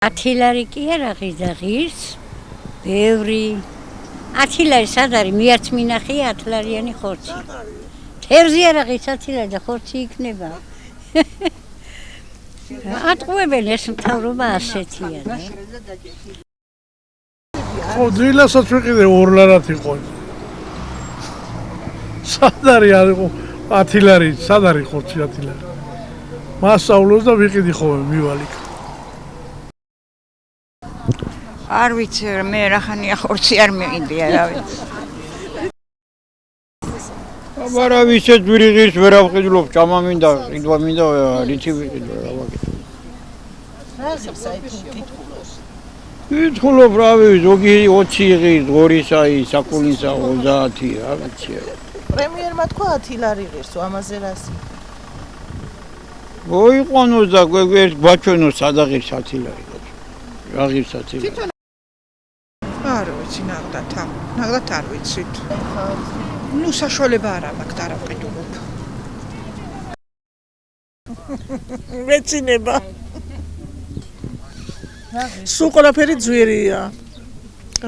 10 ლარი კი არა ღიზა ღირს, ბევრი. 10 ლარი სად არის? მეც მინახია 10 ლარიანი ხორცი. თევზი არა ღირს 10 ლარი და ხორცი იქნება. ატყუებენ ეს მთავრობა ასეთია და. ხო, დილასაც ვიყიდე 2 ლარად იყო. სად არის 10 ლარი? სად არის ხორცი 10 ლარი? მასწავლოს და ვიყიდი ხოლმე მივალიქ. არ ვიცი, მე რახანია ხორცი არ მიყიდია, რა ვიცი. აბარა ვიცით ვირიღის ვერ ავყიდულობ, ჭამა მინდა, ყიდვა მინდა, რითი ვიყიდო რა ვაკეთებ. რაზეც კითხულობს. კითხულობ რა ვიცი, ზოგი 20 იღის, ღორისაი, საკულისა 30, რა ვიცი. პრემიერმა თქვა 10 ლარი ღირს, ამაზე რასი. მოიყვანოს და გვერდ ბაჩვენოს სადაღირს 10 ლარი. რა ღირს 10 ლარი. არ ვიცი, ნახდათ არ ვიცით. ნუ საშუალება არ მაქვს და არ ავყიდულობ. მეცინება. სულ ყველაფერი ძვირია.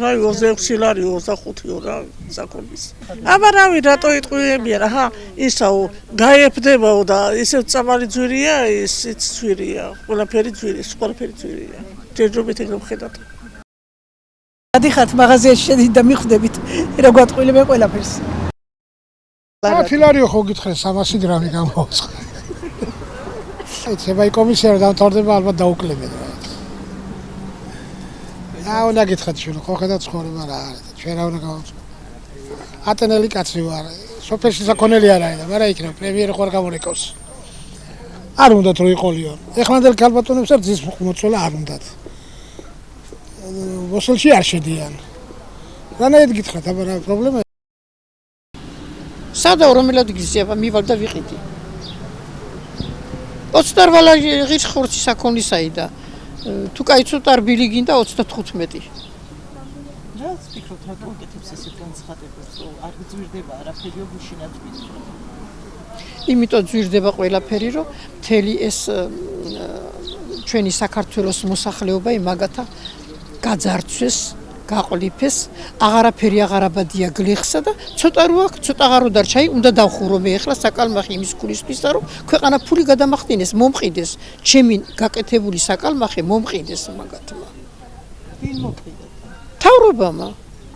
რა 26 ლარი 25 რა საკობის. აბა რავი რატო იტყვიებია რა ხა ისაო გაიებდებაო და ისე წამალი ძვირია ისიც ძვირია. ყველაფერი ძვირია, ყველაფერი ძვირია. ჯერჯერობით ეგრე ვხედავთ. გადიხართ მაღაზიაში შედით და მიხვდებით რა გვატყვილებენ ყველაფერს. 10 ლარიო ხო გითხრე 300 გრამი გამოვაცხე. ეცება კომისია რომ დამთავრდება ალბათ დაუკლებენ რა. უნდა გითხრათ შენ ხო ხედავ ცხოვრება რა არის და ჩვენ რა უნდა გავაცხო. ატენელი კაცი ვარ. სოფელში საქონელი არ არის და მაგრამ იქნება პრემიერი ხوار გამორეკავს. არ უნდათ რომ იყოლიო. ეხლანდელ ქალბატონებს არ ძის მოწოლა არ უნდათ. მოსელში არ შედიან. რანაირად გითხრათ, აბა რა პრობლემა? სადა რომელად გიზიება მივალ და ვიყიდი. 28 ლარი ღირს ხორცი საქონლისაი და თუ კაიცოთ არ ბილი გინდა 35. რაც ფიქრობთ რა კონკრეტებს ესე განცხადებებს, რომ არ გძვირდება არაფერი გუშინაც ვიტყვი. იმიტომ ძვირდება ყველაფერი, რომ მთელი ეს ჩვენი საქართველოს მოსახლეობა იმაგათა გაძარცვეს, გაყლიფეს, აღარაფერი აღარაბადია გლეხსა და ცოტა რო აქვს, ცოტა აღარო დარჩა, უნდა დავხურო მე ახლა საკალმახი იმის გულისთვის და რომ ქვეყანა ფული გადამახდინეს, მომყიდეს, ჩემი გაკეთებული საკალმახი მომყიდეს მაგათმა. ვინ მოყიდა? თავრობამა.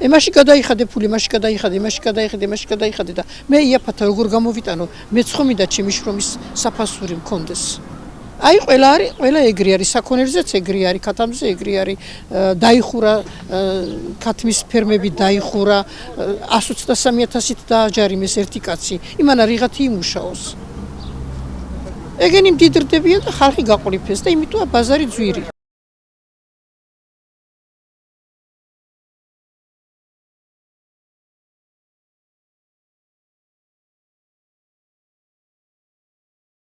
ემაში გადაიხადე ფული, მაში გადაიხადე და მე იაფათა როგორ გამოვიტანო, მე ცხომი და ჩემი შრომის საფასური მქონდეს. აი ყველა ეგრე არის, საქონელზეც ეგრე არის, ქათამზე ეგრე არის, დაიხურა ქათმის ფერმები დაიხურა 123,000-ით დააჯარიმეს ერთი კაცი. იმანა რიღათი იმუშაოს. ეგენი მდიდრდებიან და ხალხი გაყლიფეს და იმიტომ ბაზარი ძვირი.